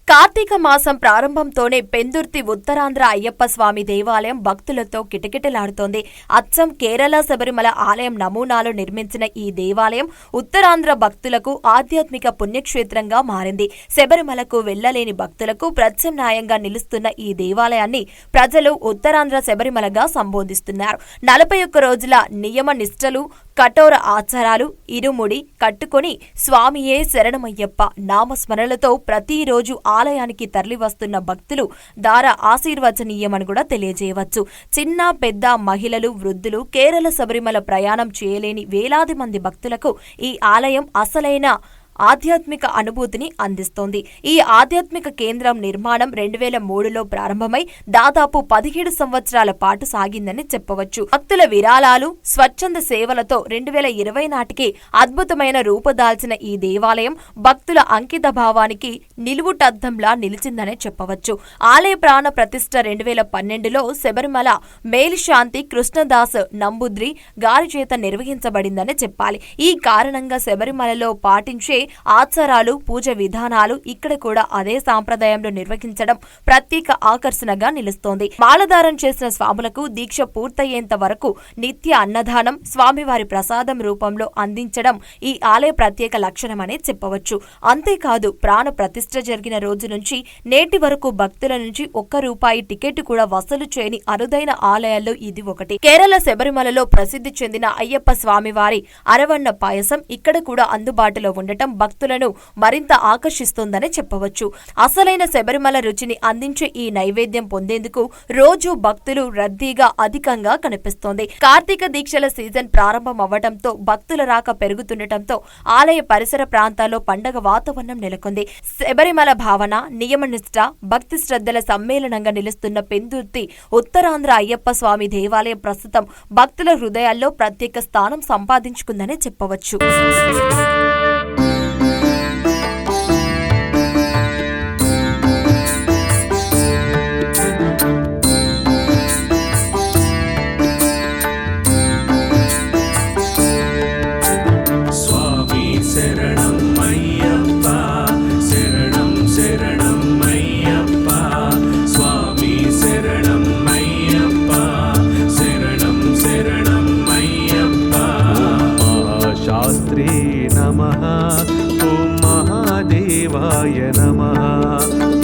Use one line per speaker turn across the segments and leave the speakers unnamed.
కార్తీక మాసం ప్రారంభంతోనే పెందుర్తి ఉత్తరాంధ్ర అయ్యప్ప స్వామి దేవాలయం భక్తులతో కిటకిటలాడుతోంది. అచ్చం కేరళ శబరిమల ఆలయం నమూనాలో నిర్మించిన ఈ దేవాలయం ఉత్తరాంధ్ర భక్తులకు ఆధ్యాత్మిక పుణ్యక్షేత్రంగా మారింది. శబరిమలకు వెళ్లలేని భక్తులకు ప్రత్యామ్నాయంగా నిలుస్తున్న ఈ దేవాలయాన్ని ప్రజలు ఉత్తరాంధ్ర శబరిమలగా సంబోధిస్తున్నారు. 41 రోజుల నియమ నిష్టలు, కఠోర ఆచారాలు ఇరుముడి కట్టుకొని స్వామియే శరణమయ్యప్ప నామస్మరణలతో ప్రతిరోజు ఆలయానికి తరలివస్తున్న భక్తులు దార ఆశీర్వచనీయమని కూడా తెలియజేయవచ్చు. చిన్న పెద్ద మహిళలు, వృద్ధులు కేరళ శబరిమల ప్రయాణం చేయలేని వేలాది మంది భక్తులకు ఈ ఆలయం అసలైన ఆధ్యాత్మిక అనుభూతిని అందిస్తోంది. ఈ ఆధ్యాత్మిక కేంద్రం నిర్మాణం 2003లో ప్రారంభమై దాదాపు 17 సంవత్సరాల పాటు సాగిందని చెప్పవచ్చు. భక్తుల విరాళాలు, స్వచ్ఛంద సేవలతో 2020 నాటికి అద్భుతమైన రూపుదాల్చిన ఈ దేవాలయం భక్తుల అంకిత భావానికి నిలువుటద్దంలా నిలిచిందనే చెప్పవచ్చు. ఆలయ ప్రాణ ప్రతిష్ఠ 2012లో శబరిమల మేల్శాంతి కృష్ణదాస్ నంబుద్రి గారి చేత నిర్వహించబడిందని చెప్పాలి. ఈ కారణంగా శబరిమలలో పాటించే ఆచారాలు, పూజ విధానాలు ఇక్కడ కూడా అదే సాంప్రదాయంలో నిర్వహించడం ప్రత్యేక ఆకర్షణగా నిలుస్తోంది. మాలధారం చేసిన స్వాములకు దీక్ష పూర్తయ్యేంత వరకు నిత్య అన్నదానం స్వామివారి ప్రసాదం రూపంలో అందించడం ఈ ఆలయ ప్రత్యేక లక్షణమనే చెప్పవచ్చు. అంతేకాదు ప్రాణ ప్రతిష్ఠ జరిగిన రోజు నుంచి నేటి వరకు భక్తుల నుంచి ₹1 టికెట్ కూడా వసూలు చేయని అరుదైన ఆలయాల్లో ఇది ఒకటి. కేరళ శబరిమలలో ప్రసిద్ధి చెందిన అయ్యప్ప స్వామివారి అరవన్న పాయసం ఇక్కడ కూడా అందుబాటులో ఉండటం భక్తులను మరింత ఆకర్షిస్తోందని చెప్పవచ్చు. అసలైన శబరిమల రుచిని అందించే ఈ నైవేద్యం పొందేందుకు రోజు భక్తులు రద్దీగా అధికంగా కనిపిస్తోంది. కార్తీక దీక్షల సీజన్ ప్రారంభం అవ్వడంతో భక్తుల రాక పెరుగుతుండటంతో ఆలయ పరిసర ప్రాంతాల్లో పండగ వాతావరణం నెలకొంది. శబరిమల భావన, నియమనిష్ట, భక్తి శ్రద్ధల సమ్మేళనంగా నిలుస్తున్న పెందుర్తి ఉత్తరాంధ్ర అయ్యప్ప స్వామి దేవాలయం ప్రస్తుతం భక్తుల హృదయాల్లో ప్రత్యేక స్థానం సంపాదించుకుందని చెప్పవచ్చు.
ఓం మహాదేవాయ నమః.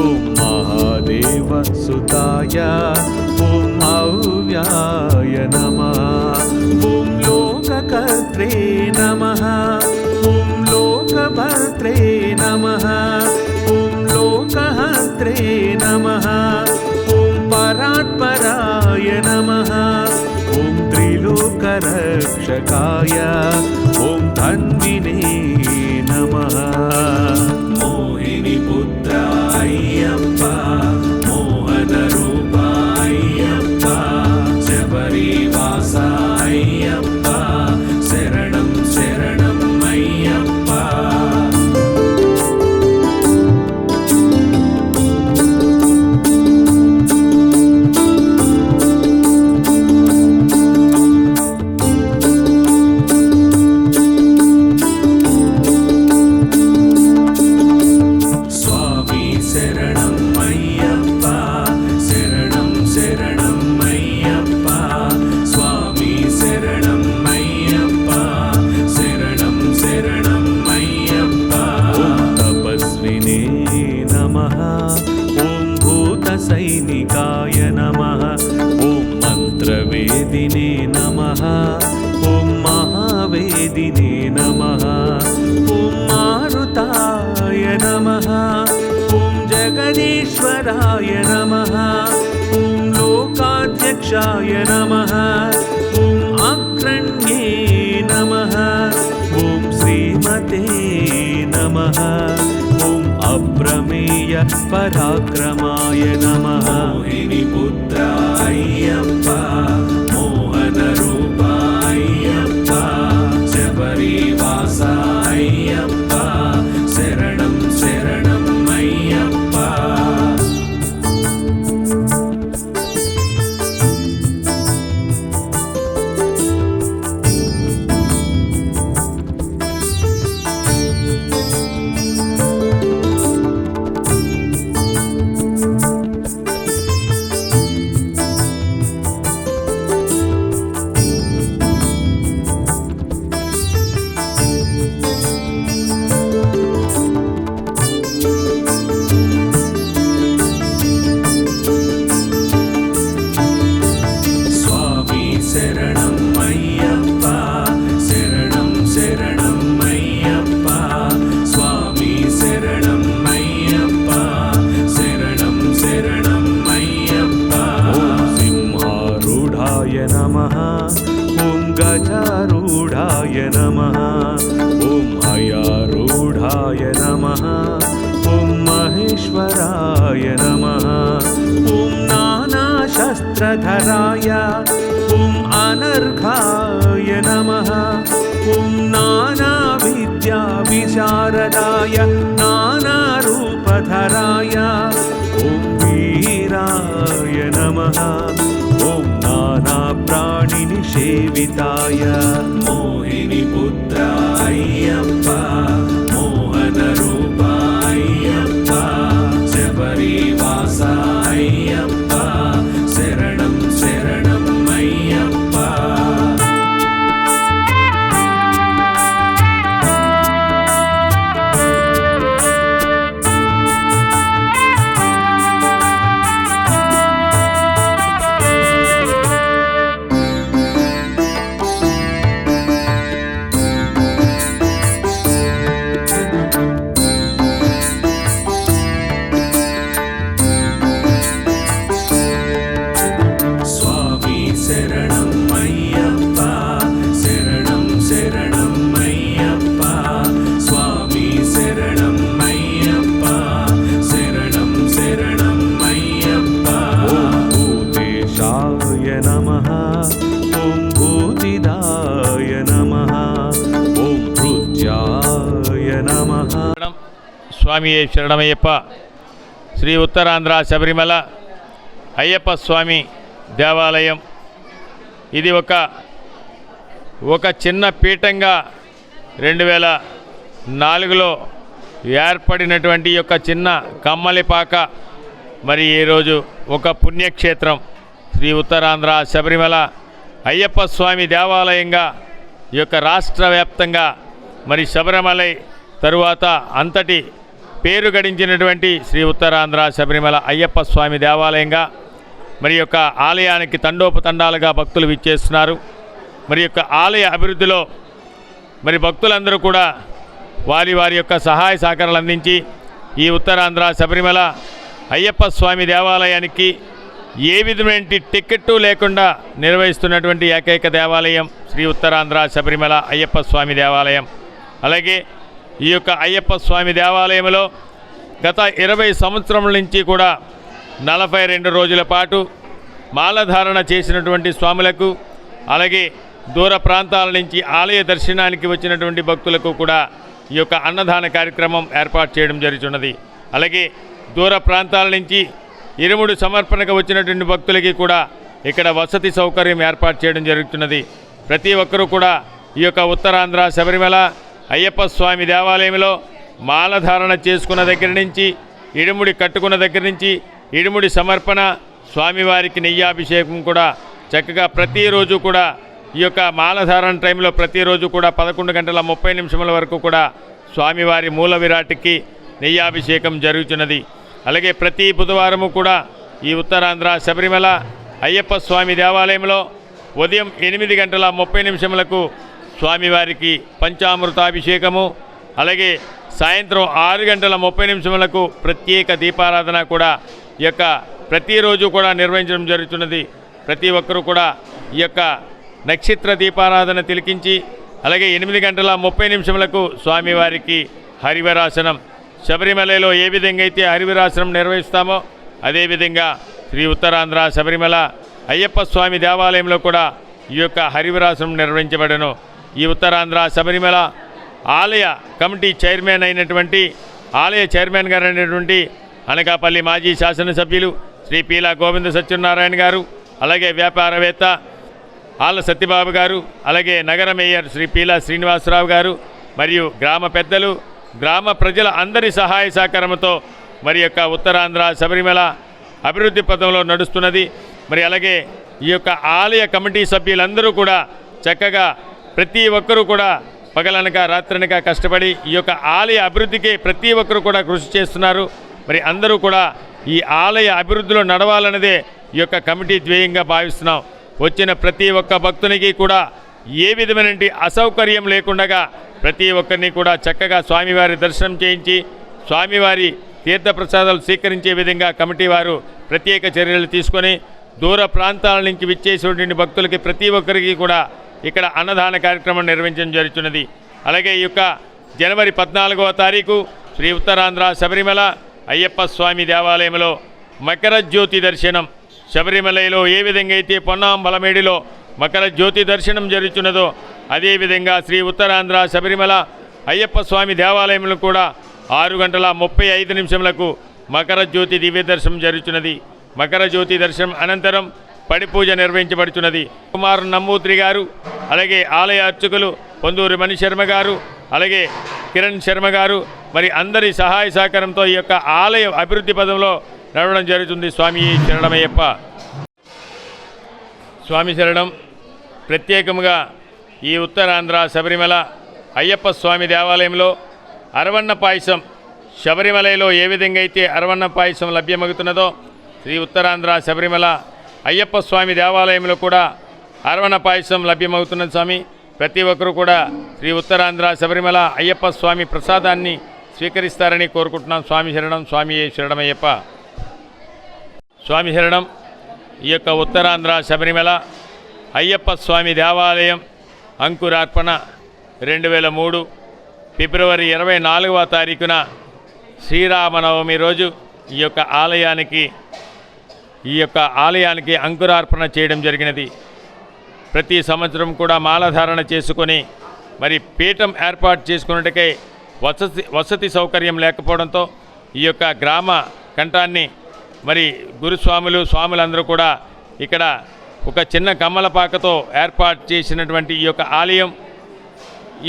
ఓం మహాదేవ సుతాయ ఓం అవ్యాయ నమః. ఓం లోకకర్త్రే నమః. ఓం లోకభర్త్రే నమః. ఓం లోకహర్త్రే నమః. ఓం పరాత్పరాయ నమః. ఓం త్రిలోకరక్షకాయ ఓం ధన్వినే నమః. మోహిని పుత్ర అయ్యప్ప, మోహన రూప అయ్యప్ప, శబరివాస అయ్యప్ప, శరణం శరణం అయ్యప్ప. సైనికాయ నమః. ఓం మంత్రవేదినే నమః. ఓం మహావేదినే నమః. ఓం మారుతాయ నమః. ఓం జగదీశ్వరాయ నమః. ఓం లోకాధ్యక్షాయ నమః. ఓం అగ్రణ్యే నమః. ఓం శ్రీమతే నమః. ఓం అప్రమేయ పరాక్రమాయ నమః. మోహిని పుత్ర అయ్యప్ప, మోహన రూప అయ్యప్ప, శబరివాస అయ్యప్ప, శరణం శరణం అయ్యప్ప. ॐ महेश्वराय नमः ॐ नानाशस्त्रधराय ॐ अनर्घाय नमः ॐ नानाविद्याविशारदाय नानारूपधराय ॐ वीराय नमः ॐ नानाप्राणिनिषेविताय मोहिनीपुत्राय्यप्पा मोहनरूपाय्यप्पा शबरीवासाय्यप्पा शरणं शरणं अय्यप्पा
స్వామి శరణమయ్యప్ప. శ్రీ ఉత్తరాంధ్ర శబరిమల అయ్యప్ప స్వామి దేవాలయం ఇది ఒక చిన్న పీఠంగా 2004లో ఏర్పడినటువంటి యొక్క చిన్న కమ్మలిపాక. మరి ఈరోజు ఒక పుణ్యక్షేత్రం శ్రీ ఉత్తరాంధ్ర శబరిమల అయ్యప్ప స్వామి దేవాలయంగా ఈ యొక్క రాష్ట్ర వ్యాప్తంగా మరి శబరిమలై తరువాత అంతటి పేరు గడించినటువంటి శ్రీ ఉత్తరాంధ్ర శబరిమల అయ్యప్ప స్వామి దేవాలయంగా మరి యొక్క ఆలయానికి తండోపతండాలుగా భక్తులు విచ్చేస్తున్నారు. మరి యొక్క ఆలయ అభివృద్ధిలో మరి భక్తులందరూ కూడా వారి యొక్క సహాయ సహకారాలు అందించి ఈ ఉత్తరాంధ్ర శబరిమల అయ్యప్ప స్వామి దేవాలయానికి ఏ విధమైన టికెట్టు లేకుండా నిర్వహిస్తున్నటువంటి ఏకైక దేవాలయం శ్రీ ఉత్తరాంధ్ర శబరిమల అయ్యప్ప స్వామి దేవాలయం. అలాగే ఈ యొక్క అయ్యప్ప స్వామి దేవాలయంలో గత 20 సంవత్సరముల నుంచి కూడా 42 రోజుల పాటు మాలధారణ చేసినటువంటి స్వాములకు, అలాగే దూర ప్రాంతాల నుంచి ఆలయ దర్శనానికి వచ్చినటువంటి భక్తులకు కూడా ఈ యొక్క అన్నదాన కార్యక్రమం ఏర్పాటు చేయడం జరుగుతున్నది. అలాగే దూర ప్రాంతాల నుంచి ఇరుముడి సమర్పణకు వచ్చినటువంటి భక్తులకి కూడా ఇక్కడ వసతి సౌకర్యం ఏర్పాటు చేయడం జరుగుతున్నది. ప్రతి ఒక్కరూ కూడా ఈ యొక్క ఉత్తరాంధ్ర శబరిమల అయ్యప్ప స్వామి దేవాలయంలో మాలధారణ చేసుకున్న దగ్గర నుంచి, ఇడుముడి కట్టుకున్న దగ్గర నుంచి, ఇడుముడి సమర్పణ, స్వామివారికి నెయ్యాభిషేకం కూడా చక్కగా ప్రతిరోజు కూడా ఈ యొక్క మాలధారణ టైంలో ప్రతిరోజు కూడా 11:30 వరకు కూడా స్వామివారి మూల విరాట్కి నెయ్యాభిషేకం జరుగుతున్నది. అలాగే ప్రతి బుధవారము కూడా ఈ ఉత్తరాంధ్ర శబరిమల అయ్యప్ప స్వామి దేవాలయంలో ఉదయం 8:30 స్వామివారికి పంచామృతాభిషేకము, అలాగే సాయంత్రం 6:30 ప్రత్యేక దీపారాధన కూడా ఈ యొక్క ప్రతిరోజు కూడా నిర్వహించడం జరుగుతున్నది. ప్రతి ఒక్కరూ కూడా ఈ యొక్క నక్షత్ర దీపారాధన తిలకించి, అలాగే 8:30 స్వామివారికి హరివరాసనం, శబరిమలలో ఏ విధంగా అయితే హరివరాసనం నిర్వహిస్తామో అదేవిధంగా శ్రీ ఉత్తరాంధ్ర శబరిమల అయ్యప్ప స్వామి దేవాలయంలో కూడా ఈ యొక్క హరివరాసనం నిర్వహించబడను. ఈ ఉత్తరాంధ్ర శబరిమల ఆలయ కమిటీ చైర్మన్ అయినటువంటి ఆలయ చైర్మన్ గారు అయినటువంటి అనకాపల్లి మాజీ శాసనసభ్యులు శ్రీ పీలా గోవింద సత్యనారాయణ గారు, అలాగే వ్యాపారవేత్త ఆళ్ళ సత్యబాబు గారు, అలాగే నగర మేయర్ శ్రీ పీలా శ్రీనివాసరావు గారు మరియు గ్రామ పెద్దలు, గ్రామ ప్రజల అందరి సహాయ సహకారంతో మరి యొక్క ఉత్తరాంధ్ర శబరిమల అభివృద్ధి పథంలో నడుస్తున్నది. మరి అలాగే ఈ యొక్క ఆలయ కమిటీ సభ్యులందరూ కూడా చక్కగా ప్రతి ఒక్కరూ కూడా పగలనక రాత్రనక కష్టపడి ఈ యొక్క ఆలయ అభివృద్ధికి ప్రతి ఒక్కరు కూడా కృషి చేస్తున్నారు. మరి అందరూ కూడా ఈ ఆలయ అభివృద్ధిలో నడవాలన్నదే ఈ యొక్క కమిటీ ధ్యేయంగా భావిస్తున్నాం. వచ్చిన ప్రతి ఒక్క భక్తునికి కూడా ఏ విధమైన అసౌకర్యం లేకుండా ప్రతి ఒక్కరిని కూడా చక్కగా స్వామివారి దర్శనం చేయించి స్వామివారి తీర్థప్రసాదాలు స్వీకరించే విధంగా కమిటీ వారు ప్రత్యేక చర్యలు తీసుకొని దూర ప్రాంతాల నుంచి విచ్చేసేటువంటి భక్తులకి ప్రతి ఒక్కరికి కూడా ఇక్కడ అన్నదాన కార్యక్రమం నిర్వహించడం జరుగుతున్నది. అలాగే ఈ యొక్క జనవరి 14వ తారీఖు శ్రీ ఉత్తరాంధ్ర శబరిమల అయ్యప్ప స్వామి దేవాలయంలో మకర జ్యోతి దర్శనం. శబరిమలలో ఏ విధంగా అయితే పొన్నాంబలమేడిలో మకర జ్యోతి దర్శనం జరుగుతున్నదో అదేవిధంగా శ్రీ ఉత్తరాంధ్ర శబరిమల అయ్యప్ప స్వామి దేవాలయంలో కూడా 6:35 మకర జ్యోతి దివ్య దర్శనం జరుగుతున్నది. మకర జ్యోతి దర్శనం అనంతరం పడి పూజ నిర్వహించబడుతున్నది. కుమార్ నమ్మూత్రి గారు, అలాగే ఆలయ అర్చకులు పొందూరి మణి శర్మ గారు, అలాగే కిరణ్ శర్మ గారు, మరి అందరి సహాయ సహకారంతో ఈ యొక్క ఆలయ అభివృద్ధి పదంలో నడవడం జరుగుతుంది. స్వామి శరణమయ్యప్ప. స్వామి శరణం. ప్రత్యేకంగా ఈ ఉత్తరాంధ్ర శబరిమల అయ్యప్ప స్వామి దేవాలయంలో అరవన్న పాయసం, శబరిమలలో ఏ విధంగా అయితే అరవన్న పాయసం లభ్యమవుతున్నదో శ్రీ ఉత్తరాంధ్ర శబరిమల అయ్యప్ప స్వామి దేవాలయంలో కూడా అరవన్న పాయసం లభ్యమవుతున్నది. స్వామి ప్రతి ఒక్కరూ కూడా శ్రీ ఉత్తరాంధ్ర శబరిమల అయ్యప్ప స్వామి ప్రసాదాన్ని స్వీకరిస్తారని కోరుకుంటున్నాం. స్వామి శరణం. స్వామి శరణమయ్యప్ప. స్వామి శరణం. ఈ యొక్క ఉత్తరాంధ్ర శబరిమల అయ్యప్ప స్వామి దేవాలయం అంకురార్పణ 2003 ఫిబ్రవరి 24వ తారీఖున శ్రీరామనవమి రోజు ఈ యొక్క ఆలయానికి అంకురార్పణ చేయడం జరిగినది. ప్రతి సంవత్సరం కూడా మాలధారణ చేసుకొని మరి పీఠం ఏర్పాటు చేసుకున్నట్టుకై వసతి సౌకర్యం లేకపోవడంతో ఈ యొక్క గ్రామ కంఠాన్ని మరి గురుస్వాములు స్వాములందరూ కూడా ఇక్కడ ఒక చిన్న కమ్మలపాకతో ఏర్పాటు చేసినటువంటి ఈ యొక్క ఆలయం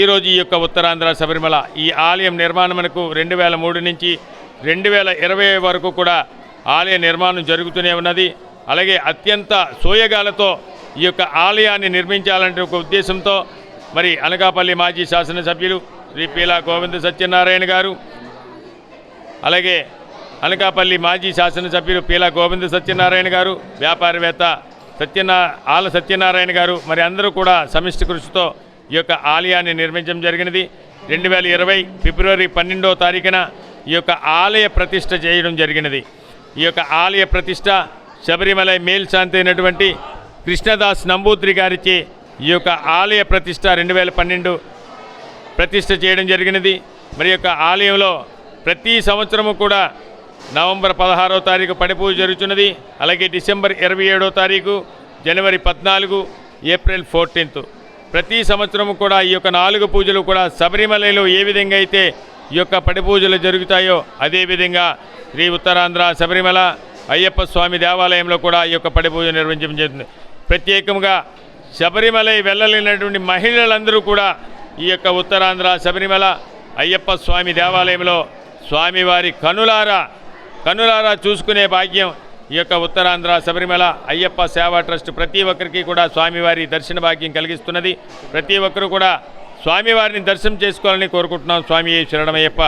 ఈరోజు ఈ యొక్క ఉత్తరాంధ్ర శబరిమల ఈ ఆలయం నిర్మాణమునకు 2003 నుంచి 2020 వరకు కూడా ఆలయ నిర్మాణం జరుగుతూనే ఉన్నది. అలాగే అత్యంత సోయగాలతో ఈ యొక్క ఆలయాన్ని నిర్మించాలంటే ఒక ఉద్దేశంతో మరి అనకాపల్లి మాజీ శాసనసభ్యులు శ్రీ పీలా గోవింద సత్యనారాయణ గారు, అలాగే అనకాపల్లి మాజీ శాసనసభ్యులు పీలా గోవింద సత్యనారాయణ గారు, వ్యాపారవేత్త ఆల సత్యనారాయణ గారు, మరి అందరూ కూడా సమిష్టి కృషితో ఈ యొక్క ఆలయాన్ని నిర్మించడం జరిగినది. 2020 ఫిబ్రవరి 12వ తారీఖున ఈ యొక్క ఆలయ ప్రతిష్ఠ చేయడం జరిగినది. ఈ యొక్క ఆలయ ప్రతిష్ఠ శబరిమల మేల్శాంతి అయినటువంటి కృష్ణదాస్ నంబూద్రి గారిచే ఈ యొక్క ఆలయ ప్రతిష్ఠ 2012 ప్రతిష్ఠ చేయడం జరిగినది. మరి యొక్క ఆలయంలో ప్రతి సంవత్సరము కూడా నవంబర్ 16వ తారీఖు పడిపూజ జరుగుతున్నది. అలాగే డిసెంబర్ 27వ తారీఖు, జనవరి 14, ఏప్రిల్ 14 ప్రతి సంవత్సరము కూడా ఈ యొక్క 4 పూజలు కూడా శబరిమలలో ఏ విధంగా అయితే ఈ యొక్క పడి పూజలు జరుగుతాయో అదేవిధంగా శ్రీ ఉత్తరాంధ్ర శబరిమల అయ్యప్ప స్వామి దేవాలయంలో కూడా ఈ యొక్క పడి పూజ నిర్వహించడం జరుగుతుంది. ప్రత్యేకంగా శబరిమల వెళ్ళలేనటువంటి మహిళలందరూ కూడా ఈ యొక్క ఉత్తరాంధ్ర శబరిమల అయ్యప్ప స్వామి దేవాలయంలో స్వామివారి కనులారా చూసుకునే భాగ్యం ఈ యొక్క ఉత్తరాంధ్ర శబరిమల అయ్యప్ప సేవా ట్రస్ట్ ప్రతి ఒక్కరికి కూడా స్వామివారి దర్శన భాగ్యం కలిగిస్తున్నది. ప్రతి ఒక్కరూ కూడా స్వామివారిని దర్శనం చేసుకోవాలని కోరుకుంటున్నాం. స్వామి శరణమయ్యప్ప.